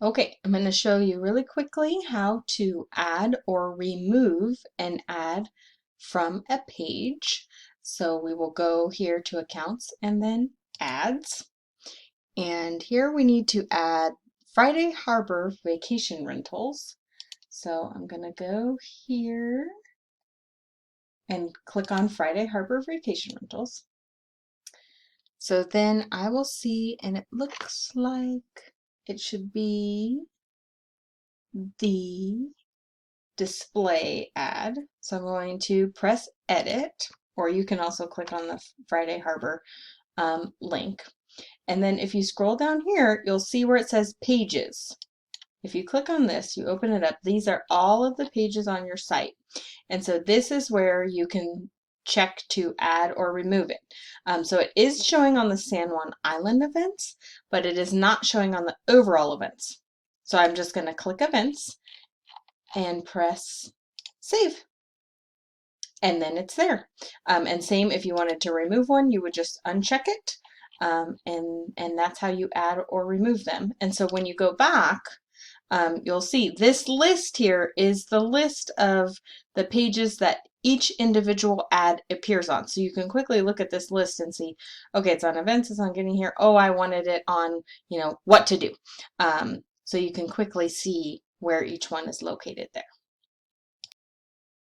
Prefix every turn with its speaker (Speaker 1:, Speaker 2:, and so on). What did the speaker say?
Speaker 1: Okay, I'm going to show you really quickly how to add or remove an ad from a page. So we will go here to accounts and then ads. And here we need to add Friday Harbor Vacation Rentals. So I'm going to go here and click on Friday Harbor Vacation Rentals. So then I will see, and it looks like it should be the display ad. So I'm going to press edit, or you can also click on the Friday Harbor link. And then if you scroll down here, you'll see where it says pages. If you click on this, you open it up, these are all of the pages on your site. And so this is where you can check to add or remove it. So it is showing on the San Juan Island events, but it is not showing on the overall events. So I'm just going to click events and press save. And then it's there. And same if you wanted to remove one, you would just uncheck it. And that's how you add or remove them. And so when you go back, you'll see this list here is the list of the pages that each individual ad appears on. So you can quickly look at this list and see, okay, it's on events, it's on getting here. Oh, I wanted it on, what to do. So you can quickly see where each one is located there.